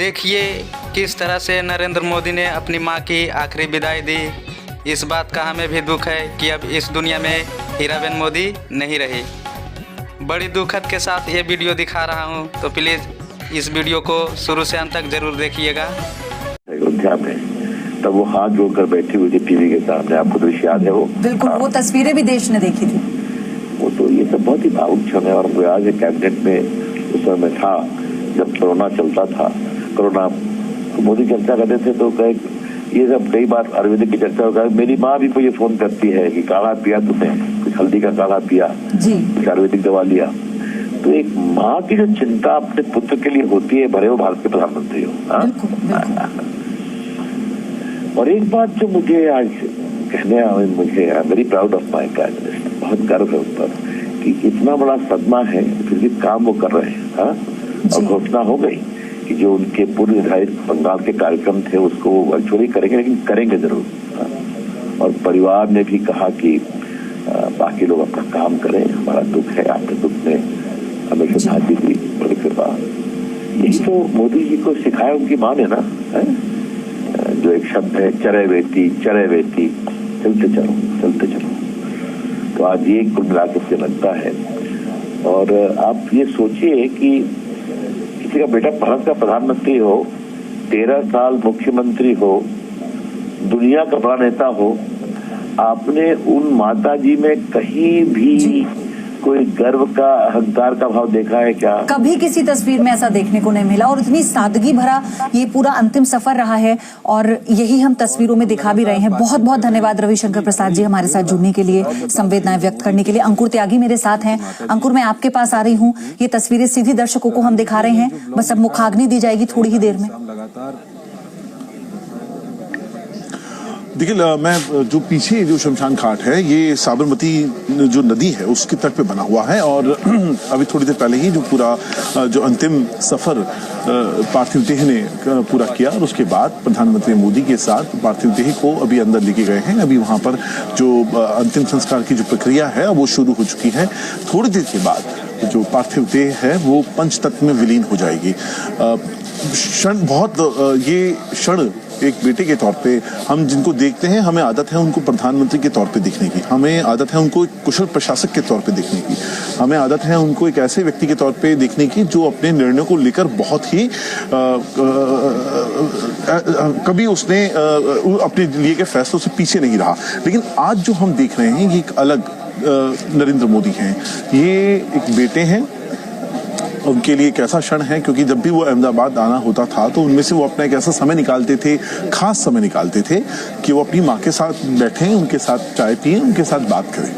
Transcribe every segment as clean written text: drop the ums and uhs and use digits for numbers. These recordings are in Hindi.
देखिए किस तरह से नरेंद्र मोदी ने अपनी मां की आखिरी विदाई दी। इस बात का हमें भी दुख है कि अब इस दुनिया में हीराबेन मोदी नहीं रही। बड़ी दुखद के साथ ये वीडियो दिखा रहा हूँ, तो प्लीज़ इस वीडियो को शुरू से अंत तक जरूर देखिएगा। अयोध्या में तब वो हाथ जोड़कर बैठी हुई थी टीवी के सामने, आपको दृश्य याद है? वो बिल्कुल, वो तस्वीरें भी देश ने देखी थी। वो तो ये सब बहुत ही भावुक क्षण है। और आज कैबिनेट में उस समय था जब कोरोना चलता था, कोरोना तो मोदी चर्चा करते थे तो कहे ये सब कई बार आयुर्वेदिक की चर्चा होगा। मेरी माँ भी मुझे फोन करती है कि काढ़ा पिया तुमने, कुछ हल्दी का काढ़ा पिया, कुछ आयुर्वेदिक दवा लिया। तो एक माँ की जो चिंता अपने पुत्र के लिए होती है, भले वो भारत के प्रधानमंत्री हो। और एक बात जो मुझे आज कहने मुझे very proud of my cabinet, बहुत गर्व है उस पर कि इतना बड़ा सदमा है फिर भी काम वो कर रहे हैं। और घोषणा हो गई कि जो उनके पूर्व निर्धारित बंगाल के कार्यक्रम थे उसको वो वर्चुअली करेंगे, लेकिन करेंगे जरूर। और परिवार ने भी कहा कि बाकी लोग अपना काम करें, हमारा दुख है, आपके दुख में हमें शांति दी, बड़ी कृपा। यही तो मोदी जी को सिखाया उनकी माँ ने ना, जो एक शब्द है चरे वेती, चलते चलो चलते चलो। तो आज ये कुल मिलाकर से लगता है। और आप ये सोचिए कि किसी का बेटा भारत का प्रधानमंत्री हो, 13 साल मुख्यमंत्री हो, दुनिया का बड़ा नेता हो, आपने उन माता जी में कहीं भी कोई गर्व का, अहंकार का भाव देखा है क्या? कभी किसी तस्वीर में ऐसा देखने को नहीं मिला। और इतनी सादगी भरा ये पूरा अंतिम सफर रहा है और यही हम तस्वीरों में दिखा भी रहे हैं। बहुत बहुत धन्यवाद रविशंकर प्रसाद जी हमारे साथ जुड़ने के लिए, संवेदनाएं व्यक्त करने के लिए। अंकुर त्यागी मेरे साथ हैं। अंकुर, मैं आपके पास आ रही हूँ। ये तस्वीरें सीधी दर्शकों को हम दिखा रहे हैं, बस अब मुखाग्नि दी जाएगी थोड़ी ही देर में। देखिए, मैं जो पीछे जो शमशान घाट है ये साबरमती जो नदी है उसके तट पे बना हुआ है। और अभी थोड़ी देर पहले ही जो पूरा जो अंतिम सफर पार्थिव देह ने पूरा किया और उसके बाद प्रधानमंत्री मोदी के साथ पार्थिव देह को अभी अंदर लेके गए हैं। अभी वहां पर जो अंतिम संस्कार की जो प्रक्रिया है वो शुरू हो चुकी है। थोड़ी देर के बाद जो पार्थिव देह है वो पंचतत्व में विलीन हो जाएगी। क्षण बहुत ये क्षण एक बेटे के तौर पे हम जिनको देखते हैं, हमें आदत है उनको प्रधानमंत्री के तौर पे देखने की, हमें आदत है उनको एक कुशल प्रशासक के तौर पे देखने की, हमें आदत है उनको एक ऐसे व्यक्ति के तौर पे देखने की जो अपने निर्णयों को लेकर बहुत ही कभी उसने अपने लिए के फैसलों से पीछे नहीं रहा। लेकिन आज जो हम देख रहे हैं ये एक अलग नरेंद्र मोदी हैं। ये एक बेटे हैं, उनके लिए एक ऐसा क्षण है क्योंकि जब भी वो अहमदाबाद आना होता था तो उनमें से वो अपना एक ऐसा समय निकालते थे, खास समय निकालते थे कि वो अपनी माँ के साथ बैठें, उनके साथ चाय पिएं, उनके साथ बात करें।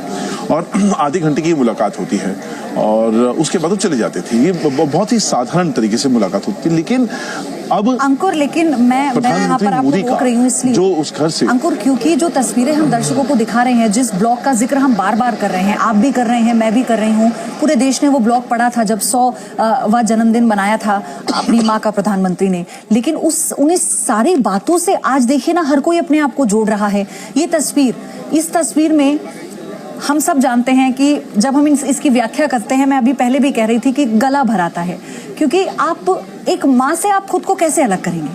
और आधे घंटे की मुलाकात होती है और उसके बाद वो चले जाते थे। ये बहुत ही साधारण तरीके से मुलाकात होती है। लेकिन अब अंकुर, लेकिन मैं यहाँ पर आपको रोक रही हूँ इसलिए जो उस घर से अंकुर, क्योंकि जो तस्वीरें हम दर्शकों को दिखा रहे हैं, जिस ब्लॉग का जिक्र हम बार बार कर रहे हैं, आप भी कर रहे हैं, मैं भी कर रही हूँ, पूरे देश ने वो ब्लॉग पढ़ा था जब 100वां जन्मदिन मनाया था अपनी माँ का प्रधानमंत्री ने। लेकिन उन सारी बातों से आज देखिए ना, हर कोई अपने आप को जोड़ रहा है। ये तस्वीर, इस तस्वीर में हम सब जानते हैं कि जब हम इसकी व्याख्या करते हैं, मैं अभी पहले भी कह रही थी कि गला भराता है, क्योंकि आप एक माँ से आप खुद को कैसे अलग करेंगे?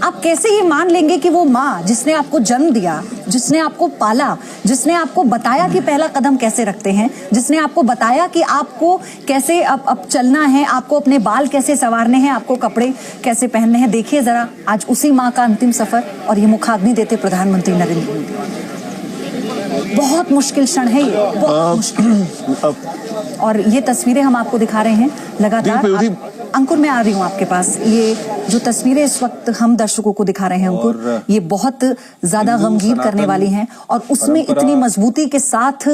आप कैसे ये मान लेंगे कि वो माँ जिसने आपको जन्म दिया, जिसने आपको पाला, जिसने आपको बताया कि पहला कदम कैसे रखते हैं, जिसने आपको बताया कि आपको कैसे अब चलना है, आपको अपने बाल कैसे संवारने हैं, आपको कपड़े कैसे पहनने हैं। देखिए जरा आज उसी माँ का अंतिम सफर और ये मुखाग्नि देते प्रधानमंत्री नरेंद्र मोदी। बहुत मुश्किल क्षण है ये, बहुत मुश्किल। और ये तस्वीरें हम आपको दिखा रहे हैं लगातार। अंकुर, मैं आ रही हूँ आपके पास। ये जो तस्वीरें इस वक्त हम दर्शकों को दिखा रहे हैं अंकुर, ये बहुत ज्यादा गमगीन करने वाली हैं। और उसमें इतनी मजबूती के साथ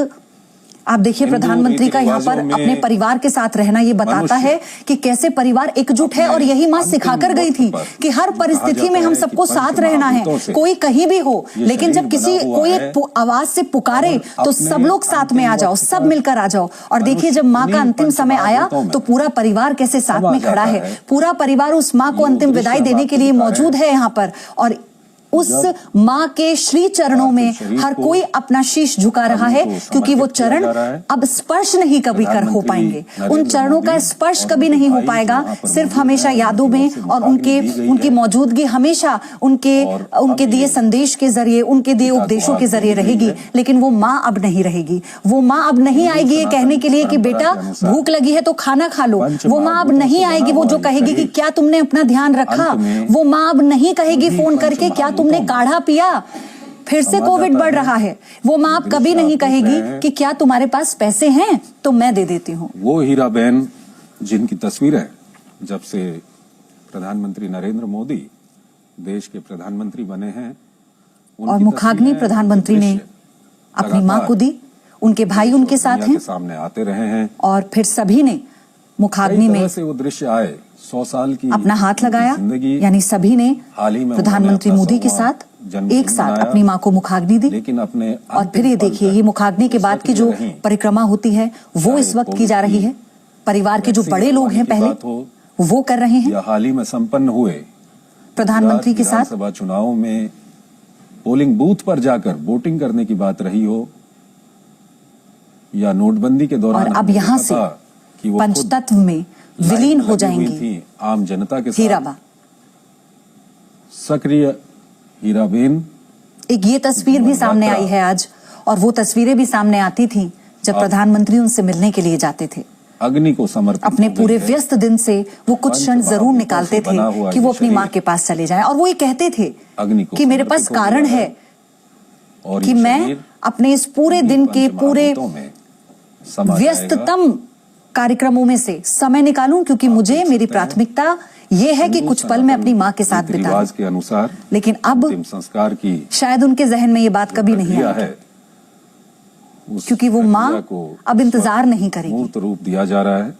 आप देखिए प्रधानमंत्री का यहाँ पर अपने परिवार के साथ रहना, ये बताता है कि कैसे परिवार एकजुट है। और यही माँ सिखाकर गई थी कि हर परिस्थिति में हम सबको साथ रहना है, कोई कहीं भी हो, लेकिन जब कोई एक आवाज से पुकारे तो सब लोग साथ में आ जाओ, सब मिलकर आ जाओ। और देखिए जब माँ का अंतिम समय आया तो पूरा परिवार कैसे साथ में खड़ा है, पूरा परिवार उस माँ को अंतिम विदाई देने के लिए मौजूद है यहाँ पर। और उस माँ के श्री चरणों में हर कोई अपना शीश झुका रहा है, क्योंकि वो चरण अब स्पर्श नहीं कभी कर हो पाएंगे। उन चरणों का स्पर्श कभी नहीं हो पाएगा, सिर्फ हमेशा यादों में, और उनकी मौजूदगी हमेशा उनके दिए संदेश के जरिए, उनके दिए उपदेशों के जरिए रहेगी। लेकिन वो माँ अब नहीं रहेगी। वो माँ अब नहीं आएगी ये कहने के लिए कि बेटा भूख लगी है तो खाना खा लो। वो माँ अब नहीं आएगी वो जो कहेगी कि क्या तुमने अपना ध्यान रखा। वो माँ अब नहीं कहेगी फोन करके क्या तुमने काढ़ा पिया। फिर से कोविड बढ़ रहा है। वो माँ अब कभी नहीं कहेगी कि क्या तुम्हारे पास पैसे हैं तो मैं दे देती हूँ। वो हीरा बहन जिनकी तस्वीरें जब से प्रधानमंत्री नरेंद्र मोदी देश के प्रधानमंत्री बने हैं, और मुखाग्नि प्रधाधानमंत्री ने अपनी माँ को दी, उनके भाई उनके साथ हैं, सामने आते रहे हैं, और फिर सभी ने मुखाग्नि में से वो दृश्य आए 100 साल की अपना हाथ लगाया। यानी सभी ने प्रधानमंत्री मोदी के साथ एक साथ अपनी माँ को मुखाग्नि दी। लेकिन अपने और फिर ये देखिए, ये मुखाग्नि के बाद की जो परिक्रमा होती है वो इस वक्त की जा रही है। परिवार के जो बड़े लोग हैं पहले वो कर रहे हैं। हाल ही में संपन्न हुए प्रधानमंत्री के साथ विधानसभा चुनाव में पोलिंग बूथ पर जाकर वोटिंग करने की बात रही हो, या नोटबंदी के दौरान, और अब यहाँ से पंचतत्व में विलीन हो जाएंगी आम जनता के हीराबा। सक्रिय हीराबेन। एक ये तस्वीर भी सामने आई है आज, और वो तस्वीरें भी सामने आती थी जब प्रधानमंत्री उनसे मिलने के लिए जाते थे। अग्नि को समर्पित अपने पूरे व्यस्त दिन से वो कुछ क्षण जरूर निकालते थे कि वो अपनी माँ के पास चले जाएं, और वो ये कहते थे कि मेरे पास कारण है कि मैं अपने इस पूरे दिन के पूरे व्यस्ततम कार्यक्रमों में से समय निकालूं, क्योंकि मुझे मेरी प्राथमिकता ये है कि कुछ पल मैं अपनी माँ के साथ बिताऊं। के अनुसार लेकिन अब संस्कार की शायद उनके जहन में ये बात कभी नहीं आई है, क्योंकि वो माँ अब इंतजार नहीं करेगी। मूर्त रूप दिया जा रहा है।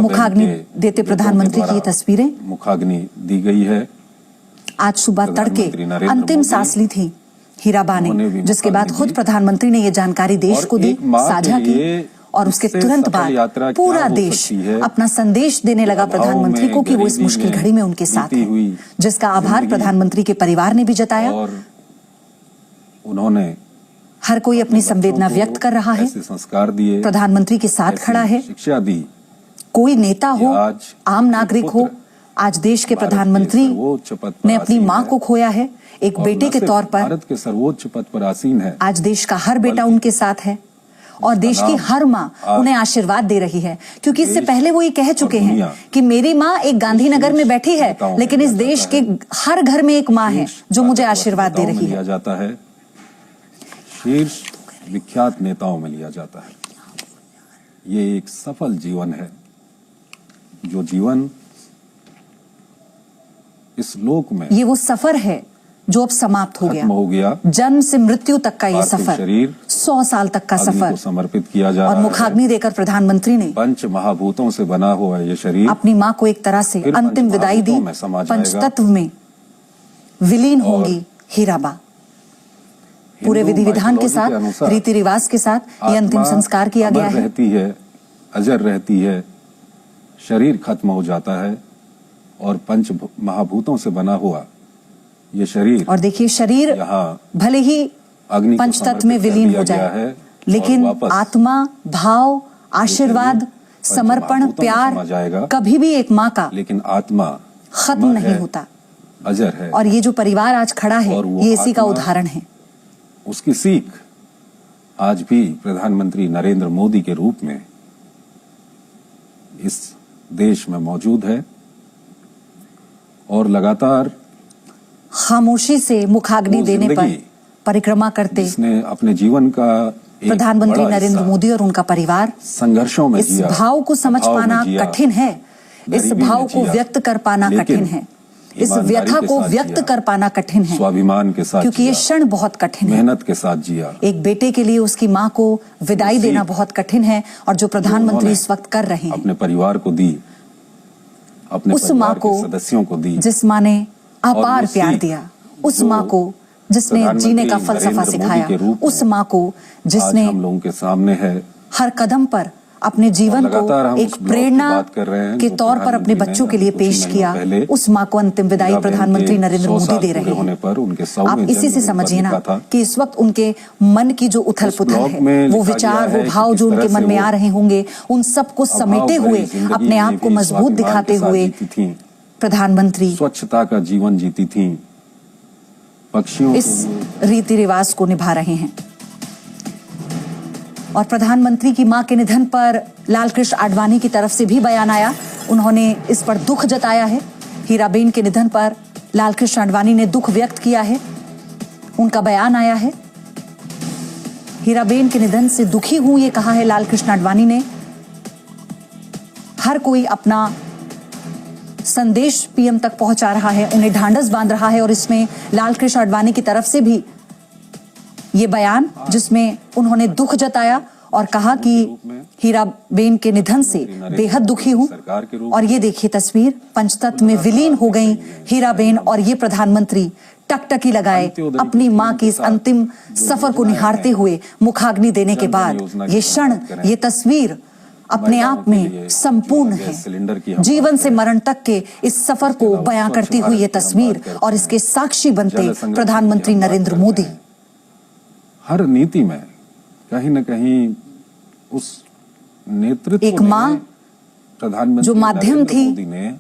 मुखाग्नि देते प्रधानमंत्री की तस्वीरें मुखाग्नि दी गई है। आज सुबह तड़के अंतिम सांस ली थी हीराबा ने, जिसके बाद खुद प्रधानमंत्री ने ये जानकारी देश को दी, साझा की, और उसके तुरंत बाद पूरा देश अपना संदेश देने लगा प्रधानमंत्री को कि वो इस मुश्किल घड़ी में उनके साथ है, जिसका आभार प्रधानमंत्री के परिवार ने भी जताया। और उन्होंने हर कोई अपनी संवेदना व्यक्त कर रहा है, संस्कार दिए, प्रधानमंत्री के साथ खड़ा है। शिक्षा दी। कोई नेता हो, आम नागरिक हो, आज देश के प्रधानमंत्री ने अपनी माँ को खोया है। एक बेटे के तौर पर भारत के सर्वोच्च पद पर आसीन है। आज देश का हर बेटा उनके साथ है, और देश की हर माँ उन्हें आशीर्वाद दे रही है, क्योंकि इससे पहले वो ये कह चुके हैं कि मेरी माँ एक गांधीनगर में बैठी है, लेकिन इस देश के हर घर में एक माँ है जो मुझे आशीर्वाद दे रही है। जाता है शीर्ष विख्यात नेताओं में लिया जाता है। ये एक सफल जीवन है, जो जीवन इस लोक में, ये वो सफर है जो अब समाप्त हो गया। जन्म से मृत्यु तक का ये सफर, शरीर 100 साल तक का सफर समर्पित किया जा रहा है। और मुखाग्नि देकर प्रधानमंत्री ने पंच महाभूतों से बना हुआ ये शरीर अपनी माँ को एक तरह से अंतिम विदाई दी। पंचतत्व में विलीन होंगी हीराबा। पूरे विधि विधान के साथ, रीति रिवाज के साथ ये अंतिम संस्कार किया गया है। रहती है, अजर रहती है, शरीर खत्म हो जाता है, और पंच महाभूतों से बना हुआ ये शरीर, और देखिए शरीर भले ही पंचतत्व में विलीन हो जाए, लेकिन आत्मा, भाव, आशीर्वाद, समर्पण, प्यार कभी भी एक माँ का लेकिन आत्मा खत्म नहीं होता, अजर है। और ये जो परिवार आज खड़ा है ये इसी का उदाहरण है। उसकी सीख आज भी प्रधानमंत्री नरेंद्र मोदी के रूप में इस देश में मौजूद है, और लगातार खामोशी से मुखाग्नि देने पर परिक्रमा करते जिसने अपने जीवन का प्रधानमंत्री नरेंद्र मोदी और उनका परिवार संघर्षों में इस भाव को समझ पाना कठिन है, इस भाव को व्यक्त कर पाना कठिन है, इस व्यथा को व्यक्त कर पाना कठिन है, स्वाभिमान के साथ, क्योंकि ये क्षण बहुत कठिन है। मेहनत के साथ जिया। एक बेटे के लिए उसकी माँ को विदाई देना बहुत कठिन है, और जो प्रधानमंत्री इस वक्त कर रहे हैं अपने परिवार को दी, अपने उस माँ को, सदस्यों को दी, जिस माँ ने अपार प्यार दिया, उस माँ को जिसने जीने का फलसफा सिखाया, उस माँ को जिसने हम लोगों के सामने है, हर कदम पर अपने जीवन को लगातार हम एक उस ब्लॉक की प्रेरणा बात कर रहे हैं के जो तौर पर अपने प्रधानमंत्री बच्चों ने के लिए कुछ पेश महीनों किया। पहले उस माँ को अंतिम विदाई हीराबेन प्रधानमंत्री के नरेंद्र 100 मोदी साल दे पूरे रहे होने हैं। पर उनके 100वें आप इसी से जन्मदिन पर समझिए ना लिखा था। कि इस वक्त उनके मन की जो उथल पुथल ब्लॉग है, में वो लिखा विचार, गया वो है भाव कि जो किस उनके तरह मन से में वो आ रहे होंगे, उन सबको समेटे अभाव हुए भरी जिंदगी अपने आप में को भी मजबूत स्वाभिमान दिखाते के साथ हुए जीती थीं। प्रधानमंत्री स्वच्छता का जीवन जीती थी, पक्षियों इस रीति रिवाज को निभा रहे हैं। और प्रधानमंत्री की मां के निधन पर लालकृष्ण आडवाणी की तरफ से भी बयान आया। उन्होंने इस पर दुख जताया है। हीराबेन के निधन पर लालकृष्ण आडवाणी ने दुख व्यक्त किया है। उनका बयान आया है। हीराबेन के निधन से दुखी हूं, ये कहा है लालकृष्ण आडवाणी ने। हर कोई अपना संदेश पीएम तक पहुंचा रहा है, उन्हें ढांढस बांध रहा है। और इसमें लालकृष्ण आडवाणी की तरफ से भी ये बयान, जिसमें उन्होंने दुख जताया और कहा कि हीराबेन के निधन से बेहद दुखी हूं। और ये देखिए तस्वीर, पंचतत्व में विलीन हो गई हीराबेन और ये प्रधानमंत्री टकटकी लगाए अपनी मां की इस अंतिम सफर को निहारते हुए मुखाग्नि देने के बाद। ये क्षण, ये तस्वीर अपने आप में संपूर्ण है। जीवन से मरण तक के इस सफर को बयां करती हुई ये तस्वीर, और इसके साक्षी बनते प्रधानमंत्री नरेंद्र मोदी। हर नीति में कहीं न कहीं उस नेतृत्व एक मां प्रधानमंत्री जो माध्यम नरेंद्र थी, मोदी ने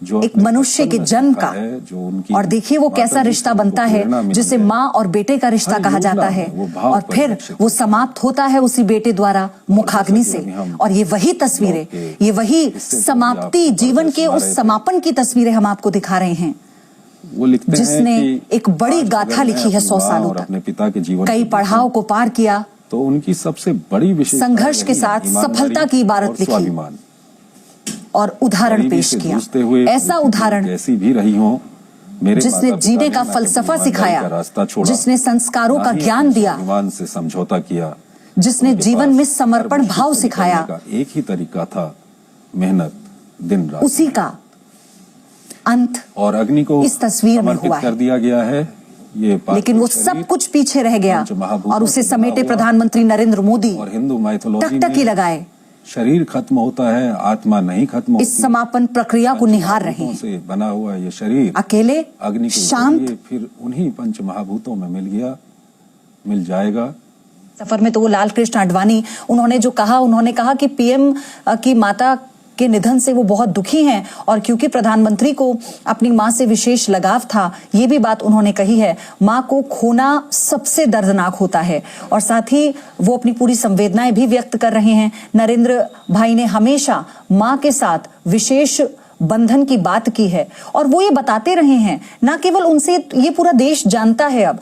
जो एक मनुष्य के जन्म का, जो उनकी और देखिए वो कैसा रिश्ता बनता है जिसे माँ और बेटे का रिश्ता कहा जाता है, और फिर वो समाप्त होता है उसी बेटे द्वारा मुखाग्नि से। और ये वही तस्वीरें, ये वही समाप्ति, जीवन के उस समापन की तस्वीरें हम आपको दिखा रहे हैं, वो लिखते जिसने हैं कि एक बड़ी गाथा लिखी है 100 सालों तक, अपने पिता के जीवन कई पड़ाव को पार किया, तो उनकी सबसे बड़ी विशेषता संघर्ष के साथ सफलता की इबारत लिखी और उदाहरण पेश किया। ऐसा उदाहरण जैसी भी रही हो, मेरे जिसने जीने का फलसफा सिखाया, जिसने संस्कारों का ज्ञान दिया, ईमान से समझौता किया, जिसने जीवन में समर्पण भाव सिखाया। एक ही तरीका था, मेहनत, दिन रात। उसी का अंत और अग्नि को इस तस्वीर में हुआ कर दिया गया है। ये लेकिन वो सब कुछ पीछे रह गया और उसे समेटे प्रधानमंत्री नरेंद्र मोदी और हिंदू माइथोलॉजी टकटकी लगाए। शरीर खत्म होता है, आत्मा नहीं खत्म होती। इस समापन प्रक्रिया को निहार रहे हैं। से बना हुआ ये शरीर अकेले, अग्नि के शांत, फिर उन्हीं पंच महाभूतों में मिल जाएगा। सफर में तो वो लालकृष्ण आडवाणी, उन्होंने जो कहा, उन्होंने कहा कि पीएम की माता के निधन से वो बहुत दुखी हैं, और क्योंकि प्रधानमंत्री को अपनी मां से विशेष लगाव था, ये भी बात उन्होंने कही है। मां को खोना सबसे दर्दनाक होता है, और साथ ही वो अपनी पूरी संवेदनाएं भी व्यक्त कर रहे हैं। नरेंद्र भाई ने हमेशा मां के साथ विशेष बंधन की बात की है, और वो ये बताते रहे हैं, ना केवल उनसे, ये पूरा देश जानता है अब।